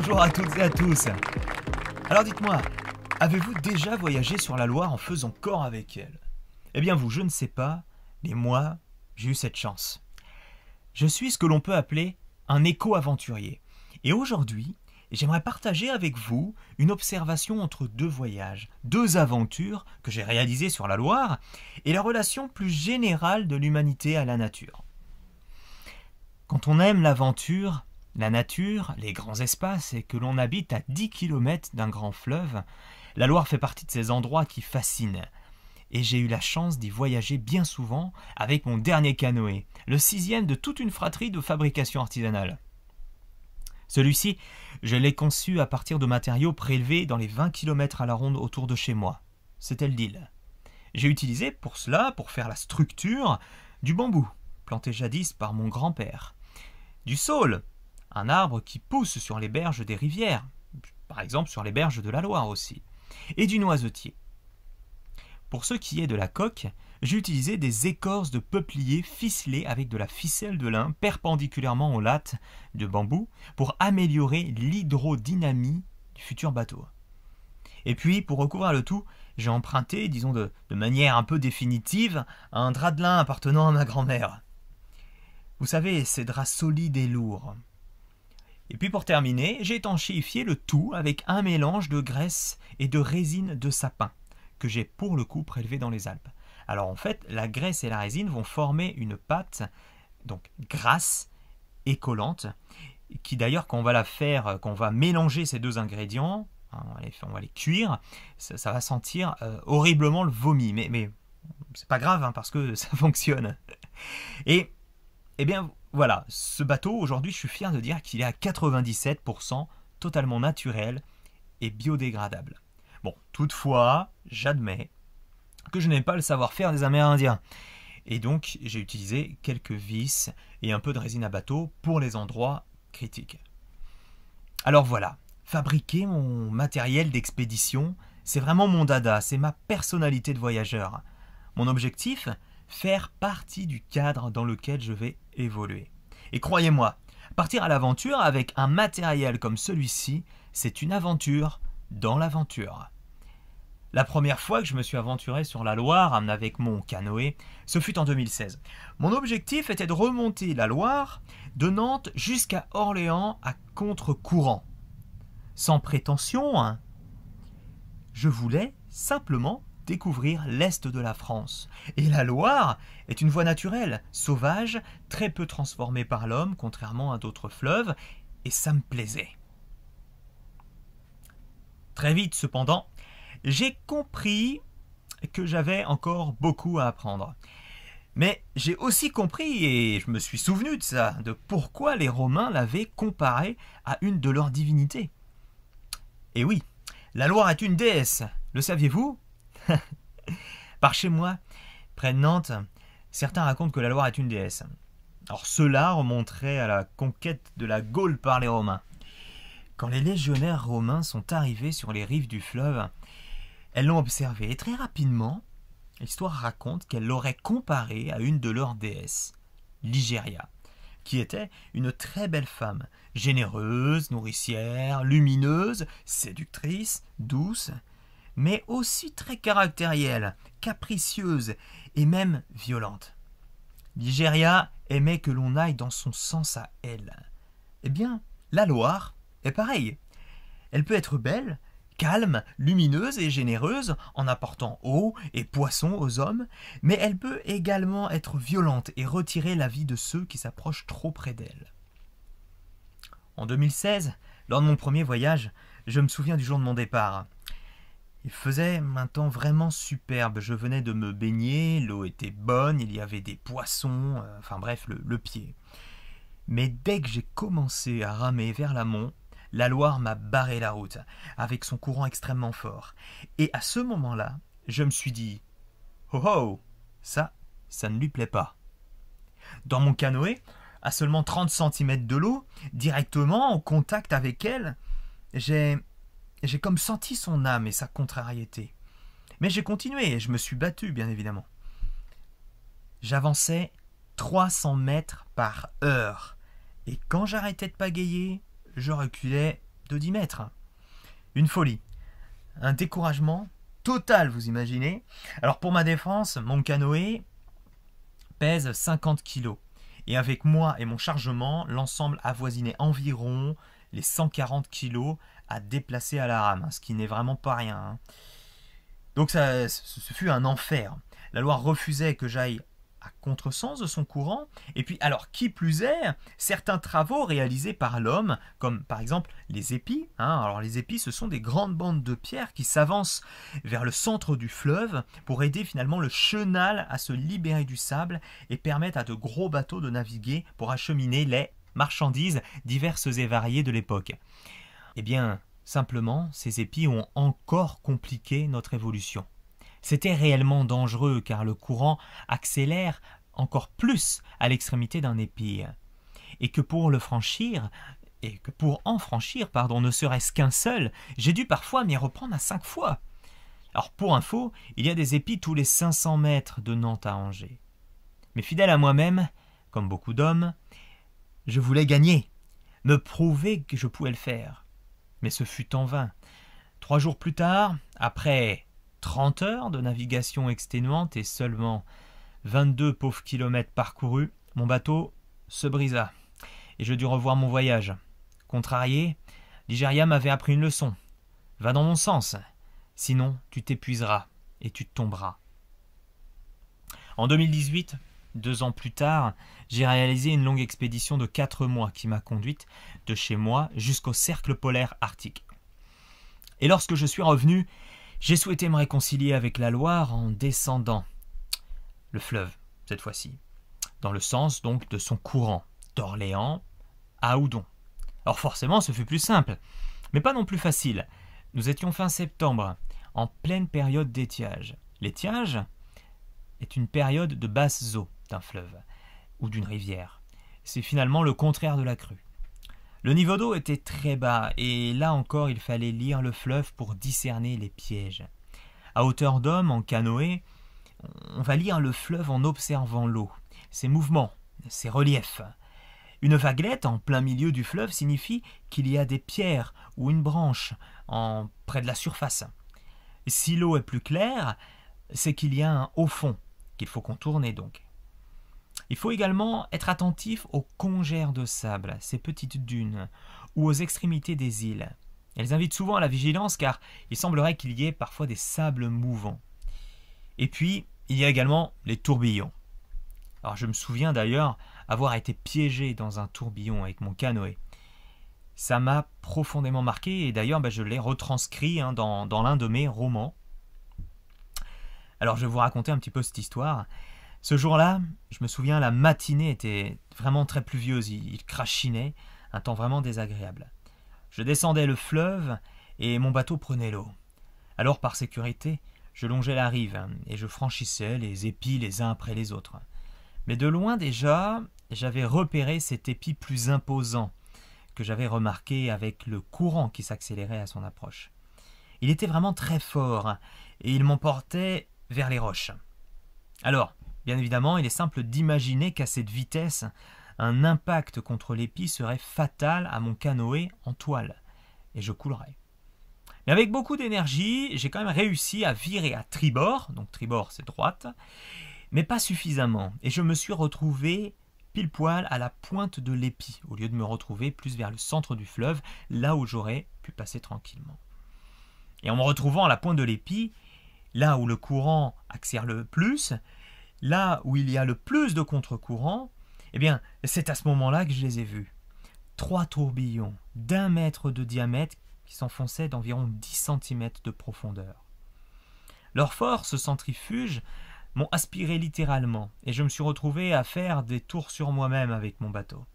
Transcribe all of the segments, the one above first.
Bonjour à toutes et à tous. Alors dites-moi, avez-vous déjà voyagé sur la Loire en faisant corps avec elle? Eh bien vous, je ne sais pas, mais moi, j'ai eu cette chance. Je suis ce que l'on peut appeler un éco-aventurier. Et aujourd'hui, j'aimerais partager avec vous une observation entre deux voyages, deux aventures que j'ai réalisées sur la Loire et la relation plus générale de l'humanité à la nature. Quand on aime l'aventure, la nature, les grands espaces et que l'on habite à 10 km d'un grand fleuve, la Loire fait partie de ces endroits qui fascinent. Et j'ai eu la chance d'y voyager bien souvent avec mon dernier canoë, le 6e de toute une fratrie de fabrication artisanale. Celui-ci, je l'ai conçu à partir de matériaux prélevés dans les 20 km à la ronde autour de chez moi. C'était le deal. J'ai utilisé pour cela, pour faire la structure, du bambou, planté jadis par mon grand-père, du saule, un arbre qui pousse sur les berges des rivières, par exemple sur les berges de la Loire aussi, et du noisetier. Pour ce qui est de la coque, j'ai utilisé des écorces de peuplier ficelées avec de la ficelle de lin perpendiculairement aux lattes de bambou pour améliorer l'hydrodynamie du futur bateau. Et puis, pour recouvrir le tout, j'ai emprunté, disons de manière un peu définitive, un drap de lin appartenant à ma grand-mère. Vous savez, ces draps solides et lourds. Et puis pour terminer, j'ai étanchéifié le tout avec un mélange de graisse et de résine de sapin, que j'ai pour le coup prélevé dans les Alpes. Alors en fait, la graisse et la résine vont former une pâte, donc grasse et collante, qui d'ailleurs quand on va la faire, quand on va mélanger ces deux ingrédients, on va les cuire, ça va sentir horriblement le vomi, mais c'est pas grave parce que ça fonctionne. Et bien voilà, ce bateau aujourd'hui je suis fier de dire qu'il est à 97% totalement naturel et biodégradable. Bon, toutefois, j'admets que je n'ai pas le savoir-faire des Amérindiens. Et donc, j'ai utilisé quelques vis et un peu de résine à bateau pour les endroits critiques. Alors voilà, fabriquer mon matériel d'expédition, c'est vraiment mon dada, c'est ma personnalité de voyageur. Mon objectif, faire partie du cadre dans lequel je vais évoluer. Et croyez-moi, partir à l'aventure avec un matériel comme celui-ci, c'est une aventure dans l'aventure. La première fois que je me suis aventuré sur la Loire avec mon canoë, ce fut en 2016. Mon objectif était de remonter la Loire de Nantes jusqu'à Orléans à contre-courant. Sans prétention, hein. Je voulais simplement découvrir l'Est de la France. Et la Loire est une voie naturelle, sauvage, très peu transformée par l'homme, contrairement à d'autres fleuves, et ça me plaisait. Très vite, cependant, j'ai compris que j'avais encore beaucoup à apprendre. Mais j'ai aussi compris, et je me suis souvenu de ça, de pourquoi les Romains l'avaient comparé à une de leurs divinités. Et oui, la Loire est une déesse, le saviez-vous? Par chez moi, près de Nantes, certains racontent que la Loire est une déesse. Alors cela remonterait à la conquête de la Gaule par les Romains. Quand les légionnaires romains sont arrivés sur les rives du fleuve, elles l'ont observée et très rapidement, l'histoire raconte qu'elle l'aurait comparée à une de leurs déesses, Ligéria, qui était une très belle femme, généreuse, nourricière, lumineuse, séductrice, douce, mais aussi très caractérielle, capricieuse et même violente. Ligéria aimait que l'on aille dans son sens à elle. Eh bien, la Loire est pareille. Elle peut être belle, calme, lumineuse et généreuse en apportant eau et poissons aux hommes, mais elle peut également être violente et retirer la vie de ceux qui s'approchent trop près d'elle. En 2016, lors de mon premier voyage, je me souviens du jour de mon départ. Il faisait un temps vraiment superbe, je venais de me baigner, l'eau était bonne, il y avait des poissons, enfin bref, le pied. Mais dès que j'ai commencé à ramer vers l'amont, la Loire m'a barré la route, avec son courant extrêmement fort. Et à ce moment-là, je me suis dit « Oh oh, ça ne lui plaît pas ». Dans mon canoë, à seulement 30 cm de l'eau, directement en contact avec elle, j'ai comme senti son âme et sa contrariété. Mais j'ai continué et je me suis battu, bien évidemment. J'avançais 300 mètres par heure. Et quand j'arrêtais de pagayer, je reculais de 10 mètres. Une folie. Un découragement total, vous imaginez. Alors pour ma défense, mon canoë pèse 50 kg. Et avec moi et mon chargement, l'ensemble avoisinait environ les 140 kg à déplacer à la rame, ce qui n'est vraiment pas rien. Donc ce fut un enfer. La Loire refusait que j'aille à contresens de son courant, et puis alors qui plus est, certains travaux réalisés par l'homme, comme par exemple les épis, alors les épis ce sont des grandes bandes de pierre qui s'avancent vers le centre du fleuve pour aider finalement le chenal à se libérer du sable et permettre à de gros bateaux de naviguer pour acheminer les marchandises diverses et variées de l'époque. Eh bien, simplement, ces épis ont encore compliqué notre évolution. C'était réellement dangereux car le courant accélère encore plus à l'extrémité d'un épi. Et que pour en franchir, ne serait-ce qu'un seul, j'ai dû parfois m'y reprendre à 5 fois. Alors pour info, il y a des épis tous les 500 mètres de Nantes à Angers. Mais fidèle à moi-même, comme beaucoup d'hommes, je voulais gagner, me prouver que je pouvais le faire. Mais ce fut en vain. 3 jours plus tard, après 30 heures de navigation exténuante et seulement 22 pauvres kilomètres parcourus, mon bateau se brisa et je dus revoir mon voyage. Contrarié, Ligéria m'avait appris une leçon. Va dans mon sens, sinon tu t'épuiseras et tu tomberas. En 2018, 2 ans plus tard, j'ai réalisé une longue expédition de 4 mois qui m'a conduite de chez moi jusqu'au cercle polaire arctique. Et lorsque je suis revenu, j'ai souhaité me réconcilier avec la Loire en descendant le fleuve, cette fois-ci, dans le sens donc de son courant, d'Orléans à Houdon. Alors forcément, ce fut plus simple, mais pas non plus facile. Nous étions fin septembre, en pleine période d'étiage. L'étiage est une période de basses eaux d'un fleuve ou d'une rivière. C'est finalement le contraire de la crue. Le niveau d'eau était très bas et là encore il fallait lire le fleuve pour discerner les pièges. À hauteur d'homme, en canoë, on va lire le fleuve en observant l'eau, ses mouvements, ses reliefs. Une vaguelette en plein milieu du fleuve signifie qu'il y a des pierres ou une branche près de la surface. Si l'eau est plus claire, c'est qu'il y a un haut fond qu'il faut contourner donc. Il faut également être attentif aux congères de sable, ces petites dunes, ou aux extrémités des îles. Elles invitent souvent à la vigilance car il semblerait qu'il y ait parfois des sables mouvants. Et puis, il y a également les tourbillons. Alors je me souviens d'ailleurs avoir été piégé dans un tourbillon avec mon canoë. Ça m'a profondément marqué et d'ailleurs je l'ai retranscrit dans l'un de mes romans. Alors je vais vous raconter un petit peu cette histoire. Ce jour-là, je me souviens, la matinée était vraiment très pluvieuse, il crachinait, un temps vraiment désagréable. Je descendais le fleuve et mon bateau prenait l'eau. Alors par sécurité, je longeais la rive et je franchissais les épis les uns après les autres. Mais de loin déjà, j'avais repéré cet épi plus imposant que j'avais remarqué avec le courant qui s'accélérait à son approche. Il était vraiment très fort et il m'emportait vers les roches. Alors, bien évidemment, il est simple d'imaginer qu'à cette vitesse, un impact contre l'épi serait fatal à mon canoë en toile, et je coulerais. Mais avec beaucoup d'énergie, j'ai quand même réussi à virer à tribord, donc tribord c'est droite, mais pas suffisamment, et je me suis retrouvé pile poil à la pointe de l'épi, au lieu de me retrouver plus vers le centre du fleuve, là où j'aurais pu passer tranquillement. Et en me retrouvant à la pointe de l'épi, là où le courant accélère le plus, là où il y a le plus de contre-courant, eh bien, c'est à ce moment-là que je les ai vus. 3 tourbillons d'1 mètre de diamètre qui s'enfonçaient d'environ 10 cm de profondeur. Leurs forces centrifuges m'ont aspiré littéralement et je me suis retrouvé à faire des tours sur moi-même avec mon bateau,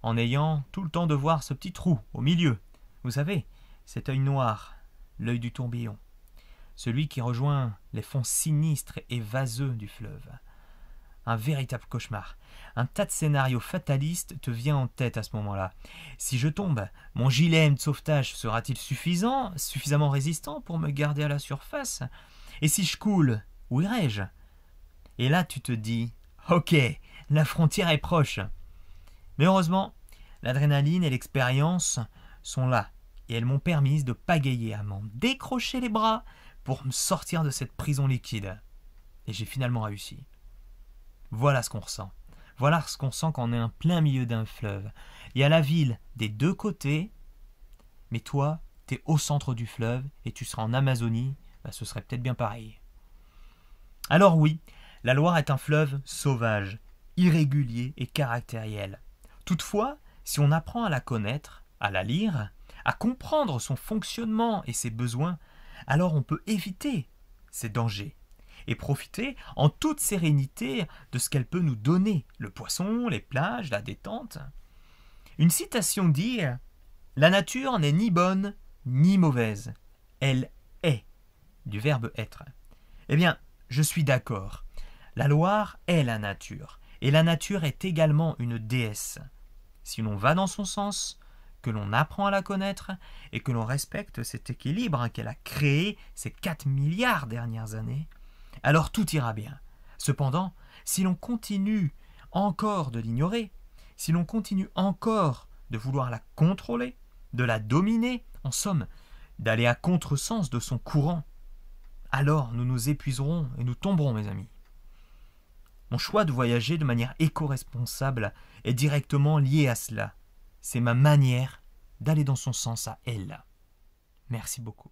en ayant tout le temps de voir ce petit trou au milieu. Vous savez, cet œil noir, l'œil du tourbillon, celui qui rejoint les fonds sinistres et vaseux du fleuve. Un véritable cauchemar. Un tas de scénarios fatalistes te vient en tête à ce moment-là. Si je tombe, mon gilet de sauvetage sera-t-il suffisamment résistant pour me garder à la surface? Et si je coule, où irai-je? Et là tu te dis, ok, la frontière est proche. Mais heureusement, l'adrénaline et l'expérience sont là et elles m'ont permis de pagayer à m'en décrocher les bras pour me sortir de cette prison liquide. Et j'ai finalement réussi. Voilà ce qu'on ressent. Voilà ce qu'on sent quand on est en plein milieu d'un fleuve. Il y a la ville des deux côtés, mais toi, tu es au centre du fleuve et tu seras en Amazonie, ce serait peut-être bien pareil. Alors oui, la Loire est un fleuve sauvage, irrégulier et caractériel. Toutefois, si on apprend à la connaître, à la lire, à comprendre son fonctionnement et ses besoins, alors on peut éviter ces dangers et profiter en toute sérénité de ce qu'elle peut nous donner, le poisson, les plages, la détente. Une citation dit « La nature n'est ni bonne ni mauvaise, elle est », du verbe être. Eh bien, je suis d'accord. La Loire est la nature, et la nature est également une déesse. Si l'on va dans son sens, que l'on apprend à la connaître et que l'on respecte cet équilibre qu'elle a créé ces 4 milliards dernières années, alors tout ira bien. Cependant, si l'on continue encore de l'ignorer, si l'on continue encore de vouloir la contrôler, de la dominer, en somme, d'aller à contresens de son courant, alors nous nous épuiserons et nous tomberons, mes amis. Mon choix de voyager de manière éco-responsable est directement lié à cela. C'est ma manière d'aller dans son sens à elle. Merci beaucoup.